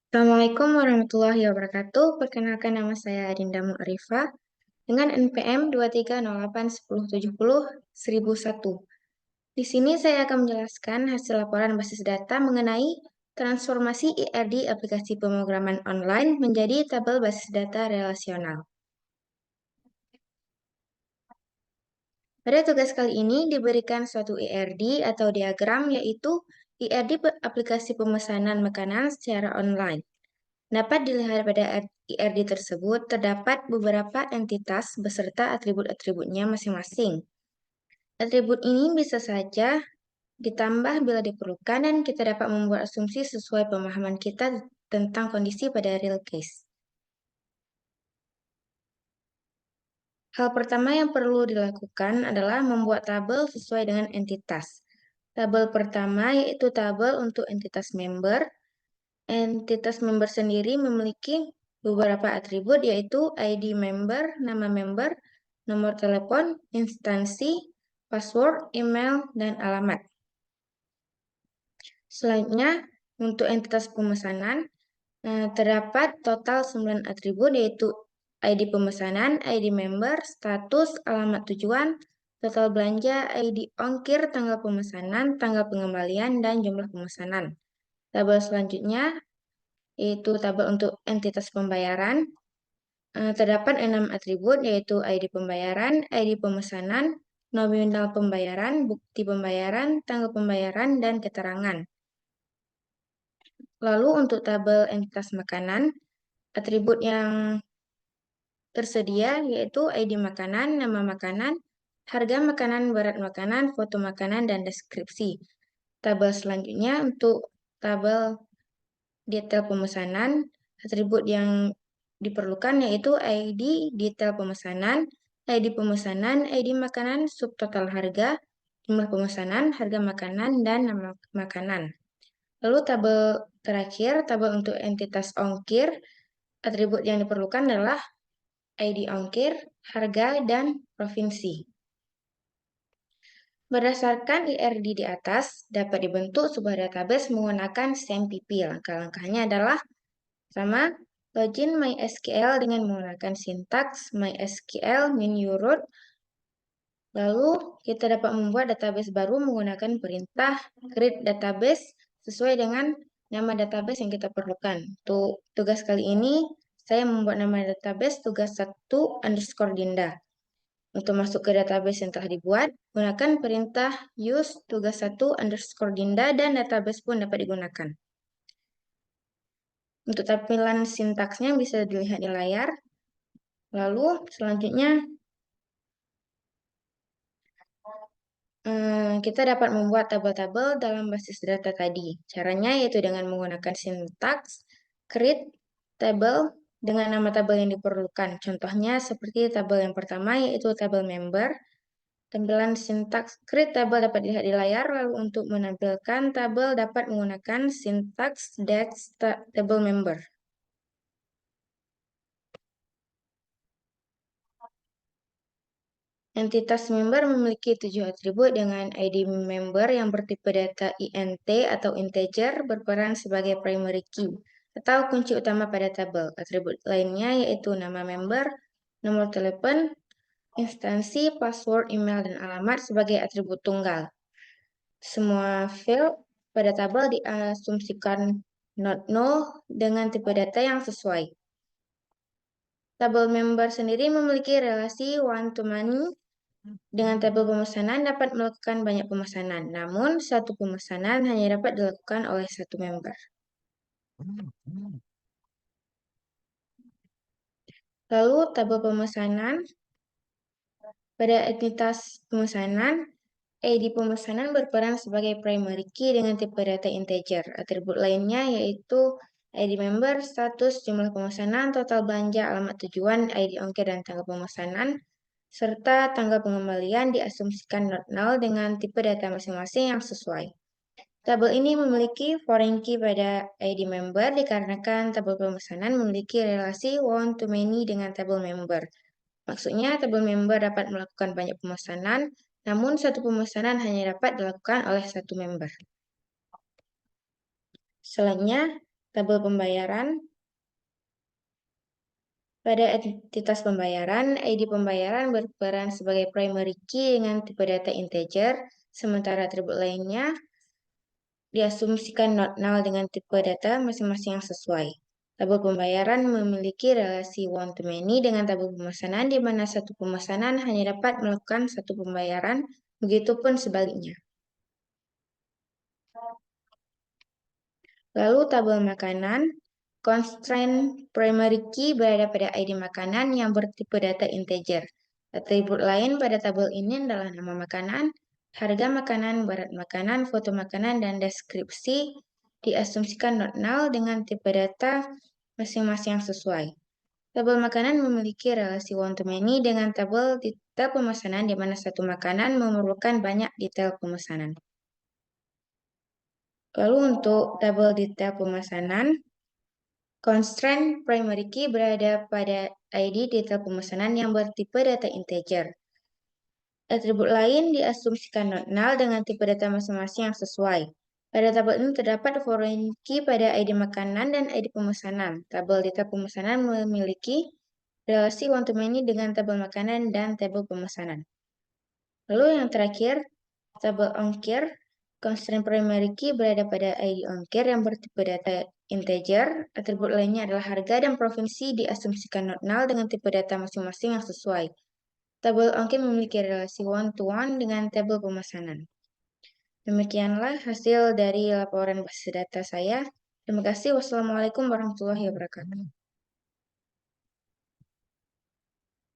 Assalamualaikum warahmatullahi wabarakatuh. Perkenalkan nama saya Adinda Mu'arifah dengan NPM 23081701001. Di sini saya akan menjelaskan hasil laporan basis data mengenai transformasi IRD aplikasi pemrograman online menjadi tabel basis data relasional. Pada tugas kali ini diberikan suatu IRD atau diagram, yaitu IRD aplikasi pemesanan makanan secara online. Dapat dilihat pada IRD tersebut terdapat beberapa entitas beserta atribut-atributnya masing-masing. Atribut ini bisa saja ditambah bila diperlukan dan kita dapat membuat asumsi sesuai pemahaman kita tentang kondisi pada real case. Hal pertama yang perlu dilakukan adalah membuat tabel sesuai dengan entitas. Tabel pertama yaitu tabel untuk entitas member. Entitas member sendiri memiliki beberapa atribut yaitu ID member, nama member, nomor telepon, instansi, password, email, dan alamat. Selanjutnya, untuk entitas pemesanan, terdapat total 9 atribut yaitu ID pemesanan, ID member, status, alamat tujuan, total belanja, ID ongkir, tanggal pemesanan, tanggal pengembalian, dan jumlah pemesanan. Tabel selanjutnya yaitu tabel untuk entitas pembayaran. Terdapat 6 atribut yaitu ID pembayaran, ID pemesanan, nominal pembayaran, bukti pembayaran, tanggal pembayaran, dan keterangan. Lalu untuk tabel entitas makanan, atribut yang tersedia yaitu ID makanan, nama makanan, harga makanan, berat makanan, foto makanan, dan deskripsi. Tabel selanjutnya untuk tabel detail pemesanan, atribut yang diperlukan yaitu ID detail pemesanan, ID makanan, subtotal harga, jumlah pemesanan, harga makanan, dan nama makanan. Lalu tabel terakhir, tabel untuk entitas ongkir, atribut yang diperlukan adalah ID ongkir, harga, dan provinsi. Berdasarkan IRD di atas, dapat dibentuk sebuah database menggunakan SAMPP. Langkah-langkahnya adalah pertama, login MySQL dengan menggunakan sintaks MySQL menu root. Lalu, kita dapat membuat database baru menggunakan perintah create database sesuai dengan nama database yang kita perlukan. Untuk tugas kali ini, saya membuat nama database tugas1_dinda. Untuk masuk ke database yang telah dibuat, gunakan perintah use tugas1_dinda dan database pun dapat digunakan. Untuk tampilan sintaksnya bisa dilihat di layar. Lalu selanjutnya kita dapat membuat tabel-tabel dalam basis data tadi. Caranya yaitu dengan menggunakan sintaks create table dengan nama tabel yang diperlukan. Contohnya seperti tabel yang pertama yaitu tabel member. Tampilan sintaks create table dapat dilihat di layar. Lalu untuk menampilkan tabel dapat menggunakan sintaks table member. Entitas member memiliki 7 atribut dengan ID member yang bertipe data INT atau integer berperan sebagai primary key atau kunci utama pada tabel. Atribut lainnya yaitu nama member, nomor telepon, instansi, password, email, dan alamat sebagai atribut tunggal. Semua field pada tabel diasumsikan not null dengan tipe data yang sesuai. Tabel member sendiri memiliki relasi one-to-many. Dengan tabel pemesanan dapat melakukan banyak pemesanan, namun satu pemesanan hanya dapat dilakukan oleh satu member. Lalu tabel pemesanan, pada entitas pemesanan, ID pemesanan berperan sebagai primary key dengan tipe data integer. Atribut lainnya yaitu ID member, status, jumlah pemesanan, total belanja, alamat tujuan, ID ongkir, dan tanggal pemesanan, serta tanggal pengembalian diasumsikan not null dengan tipe data masing-masing yang sesuai. Tabel ini memiliki foreign key pada ID member dikarenakan tabel pemesanan memiliki relasi one-to-many dengan tabel member. Maksudnya, tabel member dapat melakukan banyak pemesanan, namun satu pemesanan hanya dapat dilakukan oleh satu member. Selanjutnya, tabel pembayaran. Pada entitas pembayaran, ID pembayaran berperan sebagai primary key dengan tipe data integer, sementara atribut lainnya diasumsikan not null dengan tipe data masing-masing yang sesuai. Tabel pembayaran memiliki relasi one to many dengan tabel pemesanan, di mana satu pemesanan hanya dapat melakukan satu pembayaran, begitupun sebaliknya. Lalu tabel makanan, constraint primary key berada pada ID makanan yang bertipe data integer. Atribut lain pada tabel ini adalah nama makanan, harga makanan, berat makanan, foto makanan, dan deskripsi diasumsikan not null dengan tipe data masing-masing yang sesuai. Tabel makanan memiliki relasi one to many dengan tabel detail pemesanan di mana satu makanan memerlukan banyak detail pemesanan. Lalu untuk tabel detail pemesanan, constraint primary key berada pada ID detail pemesanan yang bertipe data integer. Atribut lain diasumsikan not null dengan tipe data masing-masing yang sesuai. Pada tabel ini terdapat foreign key pada ID makanan dan ID pemesanan. Tabel detail pemesanan memiliki relasi one to many dengan tabel makanan dan tabel pemesanan. Lalu yang terakhir, tabel ongkir. Constraint primary key berada pada ID ongkir yang bertipe data integer. Atribut lainnya adalah harga dan provinsi diasumsikan not null dengan tipe data masing-masing yang sesuai. Tabel ongkir memiliki relasi one-to-one dengan tabel pemesanan. Demikianlah hasil dari laporan basis data saya. Terima kasih. Wassalamualaikum warahmatullahi wabarakatuh.